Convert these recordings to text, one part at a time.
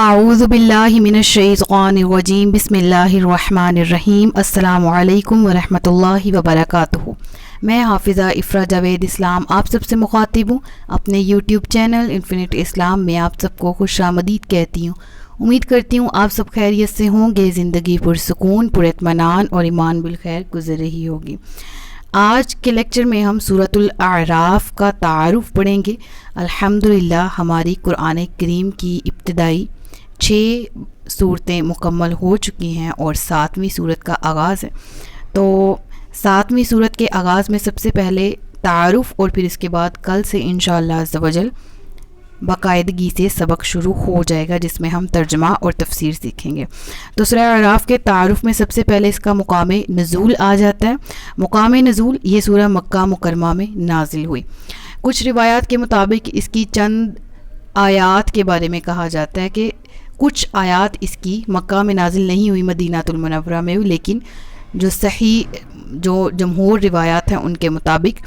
اعوذ باللہ من الشیطان الرجیم بسم اللہ الرحمن الرحیم السلام علیکم ورحمۃ اللہ وبرکاتہ۔ میں حافظہ افرا جاوید اسلام آپ سب سے مخاطب ہوں۔ اپنے یوٹیوب چینل انفینٹ اسلام میں آپ سب کو خوش آمدید کہتی ہوں۔ امید کرتی ہوں آپ سب خیریت سے ہوں گے، زندگی پرسکون، پر اطمینان اور ایمان بالخیر گزر رہی ہوگی۔ آج کے لیکچر میں ہم سورۃ الاعراف کا تعارف پڑھیں گے۔ الحمدللہ ہماری قرآن کریم کی ابتدائی 6 صورتیں مکمل ہو چکی ہیں اور 7ویں صورت کا آغاز ہے۔ تو 7ویں صورت کے آغاز میں سب سے پہلے تعارف اور پھر اس کے بعد کل سے انشاءاللہ عز و جل باقاعدگی سے سبق شروع ہو جائے گا، جس میں ہم ترجمہ اور تفسیر سیکھیں گے۔ تو سورہ اعراف کے تعارف میں سب سے پہلے اس کا مقام نزول آ جاتا ہے۔ مقام نزول، یہ سورہ مکہ مکرمہ میں نازل ہوئی۔ کچھ روایات کے مطابق اس کی چند آیات کے بارے میں کہا جاتا ہے کہ کچھ آیات اس کی مکہ میں نازل نہیں ہوئی، مدینہ المنورہ میں ہوئی، لیکن جو جمہور روایات ہیں ان کے مطابق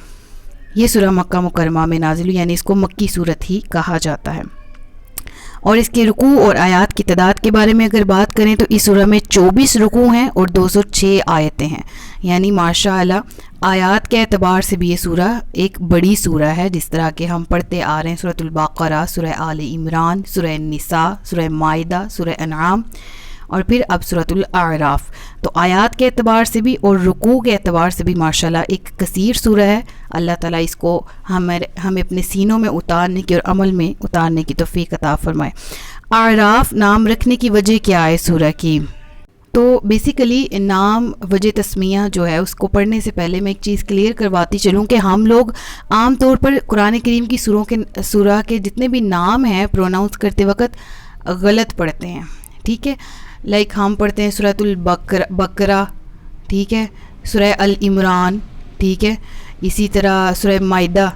یہ سورہ مکہ مکرمہ میں نازل ہوئی، یعنی اس کو مکی صورت ہی کہا جاتا ہے۔ اور اس کے رکوع اور آیات کی تعداد کے بارے میں اگر بات کریں تو اس سورہ میں 24 رکوع ہیں اور 206 آیتیں ہیں، یعنی ماشاءاللہ آیات کے اعتبار سے بھی یہ سورہ ایک بڑی سورہ ہے، جس طرح کہ ہم پڑھتے آ رہے ہیں سورۃ البقرہ، سورہ آل عمران، سورہ النساء، سورہ مائدہ، سورہ انعام اور پھر اب سورۃ الاعراف۔ تو آیات کے اعتبار سے بھی اور رکوع کے اعتبار سے بھی ماشاءاللہ ایک کثیر سورہ ہے۔ اللہ تعالیٰ اس کو ہمیں اپنے سینوں میں اتارنے کی اور عمل میں اتارنے کی توفیق عطا فرمائے۔ اعراف نام رکھنے کی وجہ کیا ہے سورہ کی؟ تو بیسیکلی نام وجہ تسمیہ جو ہے اس کو پڑھنے سے پہلے میں ایک چیز کلیئر کرواتی چلوں کہ ہم لوگ عام طور پر قرآن کریم کی سورہ کے جتنے بھی نام ہیں پروناؤنس کرتے وقت غلط پڑھتے ہیں، ٹھیک ہے؟ لائک ہم پڑھتے ہیں سورۃ البقرہ، ٹھیک ہے، سورہ العمران، ٹھیک ہے، اسی طرح سورہ مائدہ۔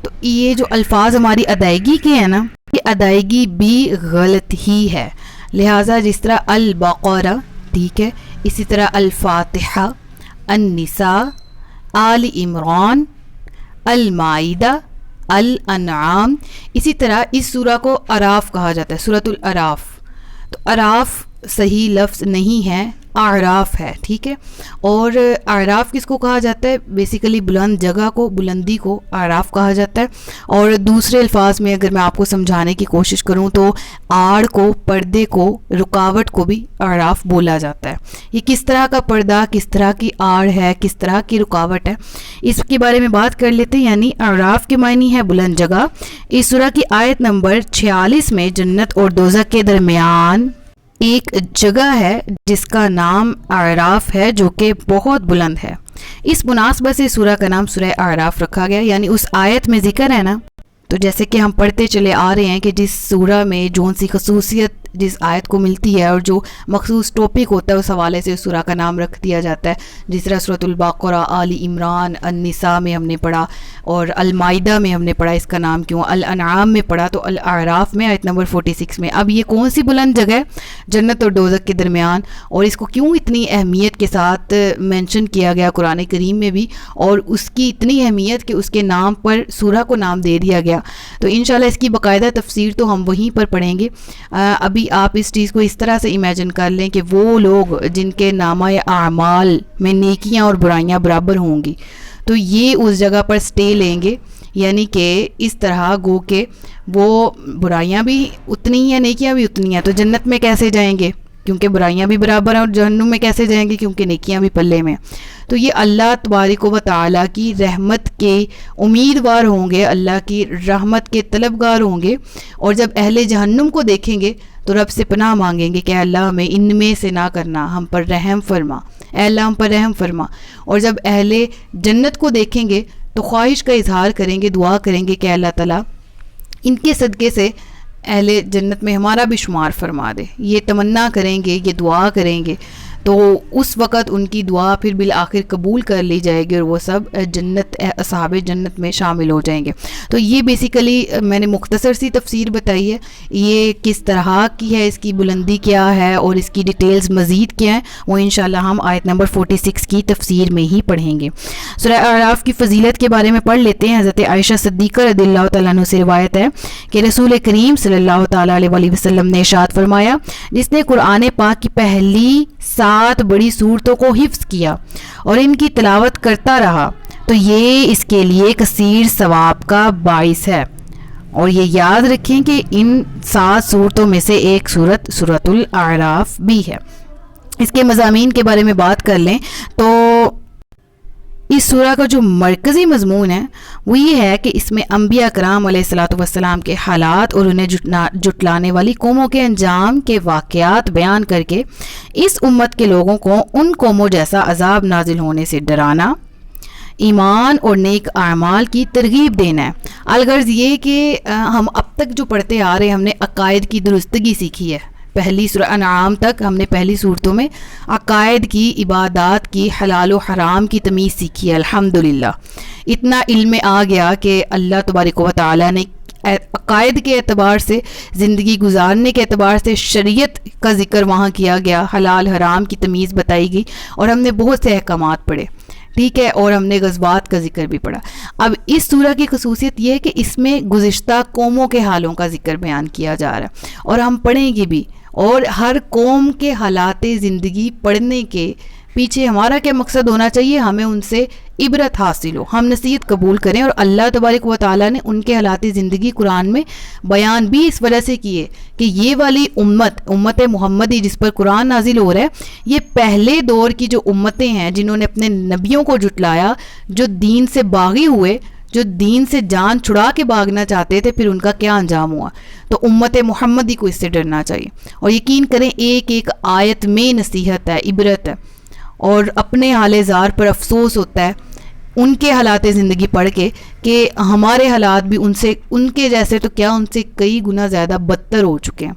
تو یہ جو الفاظ ہماری ادائیگی کے ہیں نا، یہ ادائیگی بھی غلط ہی ہے، لہٰذا جس طرح البقرہ، ٹھیک ہے، اسی طرح الفاتحہ، النساء، آل عمران، المائدہ، الانعام، اسی طرح اس سورہ کو اعراف کہا جاتا ہے، سورۃ الاعراف۔ تو اعراف صحیح لفظ نہیں ہے، اعراف ہے، ٹھیک ہے۔ اور اعراف کس کو کہا جاتا ہے؟ بیسیکلی بلند جگہ کو، بلندی کو اعراف کہا جاتا ہے۔ اور دوسرے الفاظ میں اگر میں آپ کو سمجھانے کی کوشش کروں تو آڑ کو، پردے کو، رکاوٹ کو بھی اعراف بولا جاتا ہے۔ یہ کس طرح کا پردہ، کس طرح کی آڑ ہے، کس طرح کی رکاوٹ ہے، اس کے بارے میں بات کر لیتے ہیں۔ یعنی اعراف کے معنی ہے بلند جگہ۔ اس سورہ کی آیت نمبر 46 میں جنت اور دوزخ کے درمیان ایک جگہ ہے جس کا نام اعراف ہے، جو کہ بہت بلند ہے۔ اس مناسبت سے سورہ کا نام سورہ اعراف رکھا گیا، یعنی اس آیت میں ذکر ہے نا، تو جیسے کہ ہم پڑھتے چلے آ رہے ہیں کہ جس سورہ میں جون سی خصوصیت جس آیت کو ملتی ہے اور جو مخصوص ٹاپک ہوتا ہے اس حوالے سے اس سورہ کا نام رکھ دیا جاتا ہے۔ جس طرح سورۃ البقرہ، آل عمران، النساء میں ہم نے پڑھا اور المائدہ میں ہم نے پڑھا اس کا نام کیوں، الانعام میں پڑھا، تو الاعراف میں آیت نمبر 46 میں اب یہ کون سی بلند جگہ ہے؟ جنت اور دوزخ کے درمیان۔ اور اس کو کیوں اتنی اہمیت کے ساتھ مینشن کیا گیا قرآن کریم میں بھی، اور اس کی اتنی اہمیت کہ اس کے نام پر سورہ کو نام دے دیا گیا؟ تو انشاءاللہ اس کی باقاعدہ تفسیر تو ہم وہیں پر پڑھیں گے۔ ابھی آپ اس چیز کو اس طرح سے امیجن کر لیں کہ وہ لوگ جن کے نامہ اعمال میں نیکیاں اور برائیاں برابر ہوں گی، تو یہ اس جگہ پر سٹے لیں گے، یعنی کہ اس طرح گو کہ وہ برائیاں بھی اتنی ہیں، نیکیاں بھی اتنی ہیں، تو جنت میں کیسے جائیں گے کیونکہ برائیاں بھی برابر ہیں، اور جہنم میں کیسے جائیں گے کیونکہ نیکیاں بھی پلے میں۔ تو یہ اللہ تبارک و تعالیٰ کی رحمت کے امیدوار ہوں گے، اللہ کی رحمت کے طلبگار ہوں گے، اور جب اہل جہنم کو دیکھیں گے تو رب سے پناہ مانگیں گے کہ اللہ ہمیں ان میں سے نہ کرنا، ہم پر رحم فرما، اے اللہ ہم پر رحم فرما۔ اور جب اہل جنت کو دیکھیں گے تو خواہش کا اظہار کریں گے، دعا کریں گے کہ اللہ تعالیٰ ان کے صدقے سے اہل جنت میں ہمارا بھی شمار فرما دے، یہ تمنا کریں گے، یہ دعا کریں گے۔ تو اس وقت ان کی دعا پھر بالآخر قبول کر لی جائے گی اور وہ سب جنت اصحاب جنت میں شامل ہو جائیں گے. تو یہ بیسیکلی میں نے مختصر سی تفسیر بتائی ہے. یہ کس طرح کی ہے, اس کی بلندی کیا ہے اور اس کی ڈیٹیلز مزید کیا ہیں, وہ انشاءاللہ ہم آیت نمبر 46 کی تفسیر میں ہی پڑھیں گے. سورہ اعراف کی فضیلت کے بارے میں پڑھ لیتے ہیں. حضرت عائشہ صدیقہ رضی اللہ تعالیٰ عنہ سے روایت ہے کہ رسول کریم صلی اللہ تعالیٰ علیہ وسلم نے ارشاد فرمایا, جس نے قرآن پاک کی پہلی 7 بڑی سورتوں کو حفظ کیا اور ان کی تلاوت کرتا رہا تو یہ اس کے لیے کثیر ثواب کا باعث ہے. اور یہ یاد رکھیں کہ ان 7 سورتوں میں سے ایک سورت سورۃ الاعراف بھی ہے. اس کے مضامین کے بارے میں بات کر لیں تو اس سورہ کا جو مرکزی مضمون ہے وہ یہ ہے کہ اس میں انبیاء کرام علیہ الصلوۃ والسلام کے حالات اور انہیں جٹلانے والی قوموں کے انجام کے واقعات بیان کر کے اس امت کے لوگوں کو ان قوموں جیسا عذاب نازل ہونے سے ڈرانا, ایمان اور نیک اعمال کی ترغیب دینا ہے. الغرض یہ کہ ہم اب تک جو پڑھتے آ رہے ہیں, ہم نے عقائد کی درستگی سیکھی ہے. پہلی سورہ انعام تک ہم نے پہلی صورتوں میں عقائد کی, عبادات کی, حلال و حرام کی تمیز سیکھی ہے. الحمدللہ اتنا علم آ گیا کہ اللہ تبارک و تعالی نے عقائد کے اعتبار سے, زندگی گزارنے کے اعتبار سے شریعت کا ذکر وہاں کیا گیا, حلال حرام کی تمیز بتائی گئی اور ہم نے بہت سے احکامات پڑھے, ٹھیک ہے, اور ہم نے غزوات کا ذکر بھی پڑھا. اب اس سورہ کی خصوصیت یہ ہے کہ اس میں گزشتہ قوموں کے حالوں کا ذکر بیان کیا جا رہا ہے اور ہم پڑھیں گے بھی. اور ہر قوم کے حالات زندگی پڑھنے کے پیچھے ہمارا کیا مقصد ہونا چاہیے, ہمیں ان سے عبرت حاصل ہو, ہم نصیحت قبول کریں. اور اللہ تبارک و تعالیٰ نے ان کے حالات زندگی قرآن میں بیان بھی اس وجہ سے کیے کہ یہ والی امت محمدی جس پر قرآن نازل ہو رہا ہے, یہ پہلے دور کی جو امتیں ہیں جنہوں نے اپنے نبیوں کو جھٹلایا, جو دین سے باغی ہوئے, جو دین سے جان چھڑا کے بھاگنا چاہتے تھے, پھر ان کا کیا انجام ہوا. تو امت محمدی کو اس سے ڈرنا چاہیے. اور یقین کریں ایک ایک آیت میں نصیحت ہے, عبرت ہے, اور اپنے حال زار پر افسوس ہوتا ہے ان کے حالات زندگی پڑھ کے کہ ہمارے حالات بھی ان کے جیسے تو کیا, ان سے کئی گنا زیادہ بدتر ہو چکے ہیں.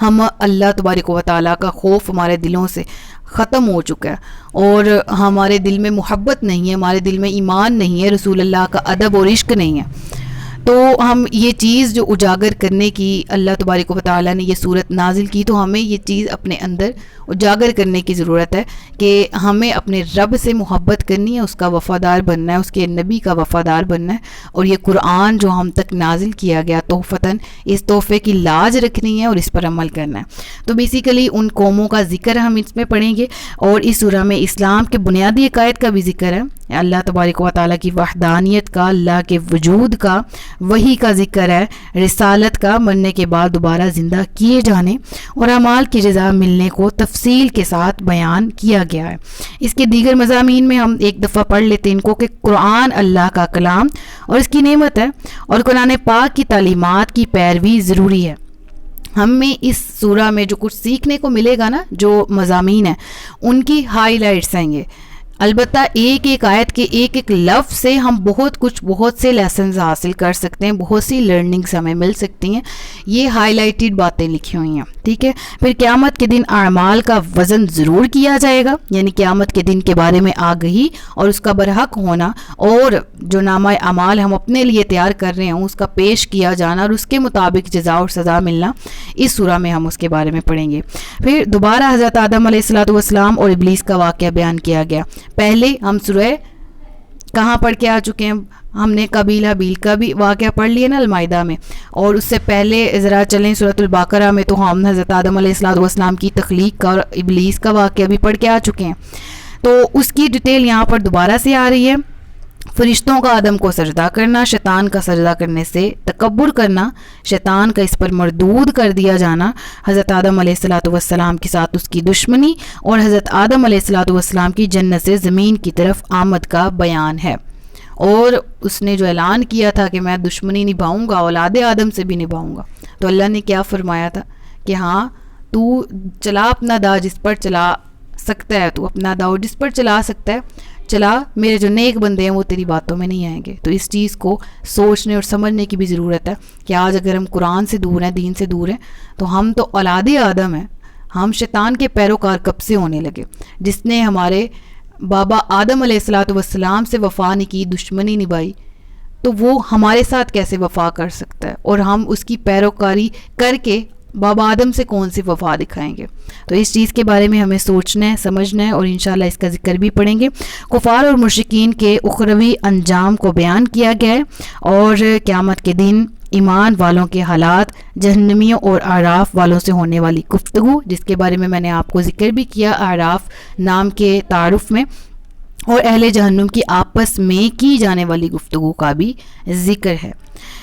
ہم اللہ تبارک و تعالیٰ کا خوف ہمارے دلوں سے ختم ہو چکا ہے اور ہمارے دل میں محبت نہیں ہے, ہمارے دل میں ایمان نہیں ہے, رسول اللہ کا ادب اور عشق نہیں ہے. تو ہم یہ چیز جو اجاگر کرنے کی اللہ تبارک و تعالیٰ نے یہ صورت نازل کی, تو ہمیں یہ چیز اپنے اندر اجاگر کرنے کی ضرورت ہے کہ ہمیں اپنے رب سے محبت کرنی ہے, اس کا وفادار بننا ہے, اس کے نبی کا وفادار بننا ہے, اور یہ قرآن جو ہم تک نازل کیا گیا تحفتاً, اس تحفے کی لاج رکھنی ہے اور اس پر عمل کرنا ہے. تو بیسیکلی ان قوموں کا ذکر ہم اس میں پڑھیں گے, اور اس سورہ میں اسلام کے بنیادی عقائد کا بھی ذکر ہے, اللہ تبارک و تعالیٰ کی وحدانیت کا, اللہ کے وجود کا, وحی کا ذکر ہے, رسالت کا, مرنے کے بعد دوبارہ زندہ کیے جانے اور اعمال کی جزا ملنے کو تفصیل کے ساتھ بیان کیا گیا ہے. اس کے دیگر مضامین میں ہم ایک دفعہ پڑھ لیتے ہیں ان کو کہ قرآن اللہ کا کلام اور اس کی نعمت ہے, اور قرآن پاک کی تعلیمات کی پیروی ضروری ہے. ہمیں اس سورہ میں جو کچھ سیکھنے کو ملے گا نا, جو مضامین ہیں ان کی ہائی لائٹس ہیں یہ. البتہ ایک ایک آیت کے ایک ایک لفظ سے ہم بہت سے لیسنز حاصل کر سکتے ہیں, بہت سی لرننگز ہمیں مل سکتی ہیں. یہ ہائی لائٹڈ باتیں لکھی ہوئی ہیں, ٹھیک ہے. پھر قیامت کے دن اعمال کا وزن ضرور کیا جائے گا, یعنی قیامت کے دن کے بارے میں آگہی اور اس کا برحق ہونا, اور جو نامہ اعمال ہم اپنے لیے تیار کر رہے ہیں اس کا پیش کیا جانا اور اس کے مطابق جزا اور سزا ملنا, اس سورہ میں ہم اس کے بارے میں پڑھیں گے. پھر دوبارہ حضرت آدم علیہ السلام اور ابلیس کا واقعہ بیان کیا گیا. پہلے ہم سورہ کہاں پڑھ کے آ چکے ہیں, ہم نے قابیل حابیل کا بھی واقعہ پڑھ لیا نا المائدہ میں, اور اس سے پہلے ذرا چلیں سورۃ البقرہ میں, تو ہم حضرت آدم علیہ السلام کی تخلیق کا اور ابلیس کا واقعہ بھی پڑھ کے آ چکے ہیں. تو اس کی ڈیٹیل یہاں پر دوبارہ سے آ رہی ہے. فرشتوں کا آدم کو سجدہ کرنا, شیطان کا سجدہ کرنے سے تکبر کرنا, شیطان کا اس پر مردود کر دیا جانا, حضرت آدم علیہ السلام کے ساتھ اس کی دشمنی, اور حضرت آدم علیہ السلام کی جنت سے زمین کی طرف آمد کا بیان ہے. اور اس نے جو اعلان کیا تھا کہ میں دشمنی نبھاؤں گا, اولاد آدم سے بھی نبھاؤں گا, تو اللہ نے کیا فرمایا تھا کہ ہاں تو چلا اپنا داؤ جس پر چلا سکتا ہے, تو اپنا داؤ جس پر چلا سکتا ہے چلا, میرے جو نیک بندے ہیں وہ تیری باتوں میں نہیں آئیں گے. تو اس چیز کو سوچنے اور سمجھنے کی بھی ضرورت ہے کہ آج اگر ہم قرآن سے دور ہیں, دین سے دور ہیں, تو ہم تو اولاد آدم ہیں, ہم شیطان کے پیروکار کب سے ہونے لگے؟ جس نے ہمارے بابا آدم علیہ الصلوۃ والسلام سے وفا نہیں کی، دشمنی نبھائی، تو وہ ہمارے ساتھ کیسے وفا کر سکتا ہے؟ اور ہم اس کی پیروکاری کر کے بابا آدم سے کون سی وفا دکھائیں گے؟ تو اس چیز کے بارے میں ہمیں سوچنا ہے، سمجھنا ہے، اور انشاءاللہ اس کا ذکر بھی پڑھیں گے۔ کفار اور مشرکین کے اخروی انجام کو بیان کیا گیا ہے، اور قیامت کے دن ایمان والوں کے حالات، جہنمیوں اور اعراف والوں سے ہونے والی گفتگو، جس کے بارے میں نے آپ کو ذکر بھی کیا اعراف نام کے تعارف میں، اور اہل جہنم کی آپس میں کی جانے والی گفتگو کا بھی ذکر ہے۔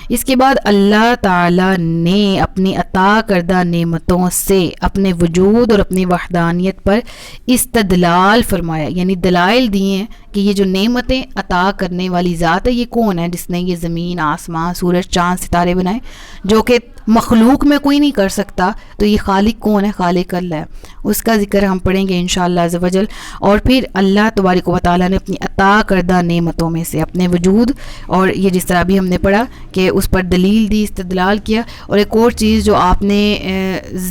اس کے بعد اللہ تعالیٰ نے اپنی عطا کردہ نعمتوں سے اپنے وجود اور اپنی وحدانیت پر استدلال فرمایا، یعنی دلائل دیے ہیں کہ یہ جو نعمتیں عطا کرنے والی ذات ہے یہ کون ہے جس نے یہ زمین، آسمان، سورج، چاند، ستارے بنائے، جو کہ مخلوق میں کوئی نہیں کر سکتا، تو یہ خالق کون ہے؟ خالق اللہ ہے۔ اس کا ذکر ہم پڑھیں گے انشاءاللہ عز و جل۔ اور پھر اللہ تبارک و تعالیٰ نے اپنی عطا کردہ نعمتوں میں سے اپنے وجود، اور یہ جس طرح بھی ہم نے پڑھا کہ اس پر دلیل دی، استدلال کیا۔ اور ایک اور چیز جو آپ نے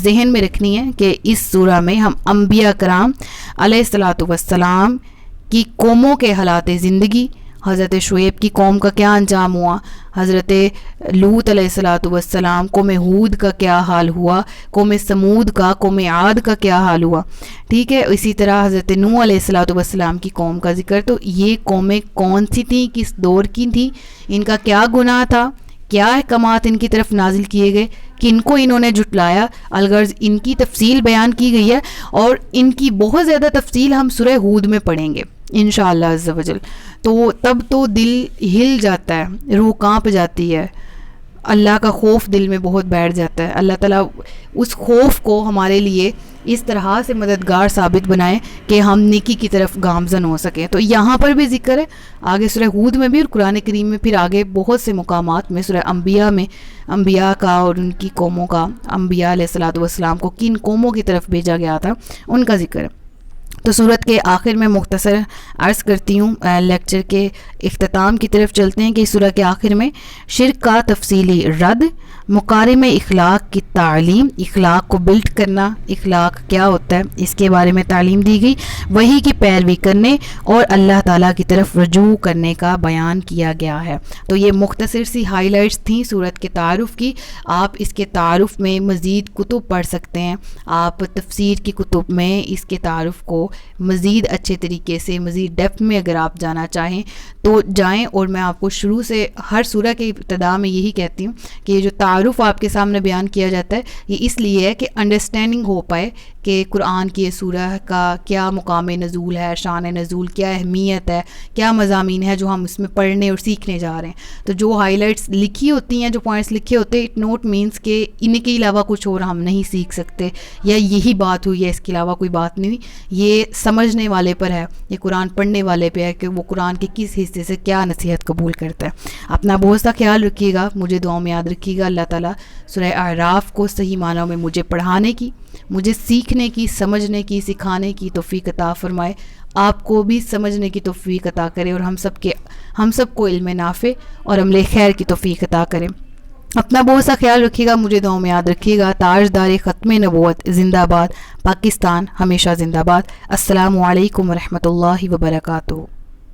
ذہن میں رکھنی ہے کہ اس سورہ میں ہم انبیاء کرام علیہ الصلوۃ والسلام کی قوموں کے حالات زندگی، حضرت شعیب کی قوم کا کیا انجام ہوا، حضرت لوط علیہ الصلوۃ والسلام، قوم ہود کا کیا حال ہوا، قوم سمود کا، قوم عاد کا کیا حال ہوا، ٹھیک ہے، اسی طرح حضرت نوح علیہ الصلوۃ والسلام کی قوم کا ذکر۔ تو یہ قومیں کون سی تھیں، کس دور کی تھیں، ان کا کیا گناہ تھا، کیا احکامات ان کی طرف نازل کیے گئے، کن کو انہوں نے جھٹلایا، الغرض ان کی تفصیل بیان کی گئی ہے، اور ان کی بہت زیادہ تفصیل ہم سورہ ہود میں پڑھیں گے انشاءاللہ عز و جل۔ تو تب تو دل ہل جاتا ہے، روح کانپ جاتی ہے، اللہ کا خوف دل میں بہت بیٹھ جاتا ہے۔ اللہ تعالیٰ اس خوف کو ہمارے لیے اس طرح سے مددگار ثابت بنائے کہ ہم نیکی کی طرف گامزن ہو سکیں۔ تو یہاں پر بھی ذکر ہے، آگے سورہ ہود میں بھی اور قرآن کریم میں پھر آگے بہت سے مقامات میں سورہ انبیاء میں انبیاء کا اور ان کی قوموں کا، انبیاء علیہ الصلوۃ والسلام کو کن قوموں کی طرف بھیجا گیا تھا ان کا ذکر ہے۔ تو صورت کے آخر میں مختصر عرض کرتی ہوں، لیکچر کے اختتام کی طرف چلتے ہیں کہ سورہ کے آخر میں شرک کا تفصیلی رد، مکارم اخلاق کی تعلیم، اخلاق کو بلڈ کرنا، اخلاق کیا ہوتا ہے اس کے بارے میں تعلیم دی گئی، وحی کی پیروی کرنے اور اللہ تعالیٰ کی طرف رجوع کرنے کا بیان کیا گیا ہے۔ تو یہ مختصر سی ہائی لائٹس تھیں صورت کے تعارف کی۔ آپ اس کے تعارف میں مزید کتب پڑھ سکتے ہیں، آپ تفسیر کی کتب میں اس کے تعارف کو مزید اچھے طریقے سے، مزید ڈیپتھ میں اگر آپ جانا چاہیں تو جائیں۔ اور میں آپ کو شروع سے ہر سورہ کی ابتدا میں یہی کہتی ہوں کہ یہ جو تعارف آپ کے سامنے بیان کیا جاتا ہے یہ اس لیے ہے کہ انڈرسٹینڈنگ ہو پائے کہ قرآن کی یہ سورہ کا کیا مقام نزول ہے، شان نزول کیا، اہمیت ہے، کیا مضامین ہے جو ہم اس میں پڑھنے اور سیکھنے جا رہے ہیں۔ تو جو ہائی لائٹس لکھی ہوتی ہیں، جو پوائنٹس لکھے ہوتے ہیں، اٹ نوٹ مینس کہ ان کے علاوہ کچھ اور ہم نہیں سیکھ سکتے یا یہی بات ہوئی ہے، اس کے علاوہ کوئی بات نہیں ہوئی۔ یہ سمجھنے والے پر ہے، یہ قرآن پڑھنے والے پہ ہے کہ وہ قرآن کے کس حصے سے کیا نصیحت قبول کرتا ہے۔ اپنا بہت سا خیال رکھیے گا، مجھے دعاؤں میں یاد رکھیے گا۔ اللہ تعالیٰ سورہ اعراف کو صحیح معنوں میں مجھے پڑھانے کی، مجھے سیکھنے کی، سمجھنے کی، سکھانے کی توفیق عطا فرمائے، آپ کو بھی سمجھنے کی توفیق عطا کرے، اور ہم سب کو علم نافع اور عمل خیر کی توفیق عطا کرے۔ اپنا بہت سا خیال رکھیے گا، مجھے دعاؤں میں یاد رکھیے گا۔ تاجدار ختم نبوت زندہ باد، پاکستان ہمیشہ زندہ باد۔ السلام علیکم ورحمۃ اللہ وبرکاتہ۔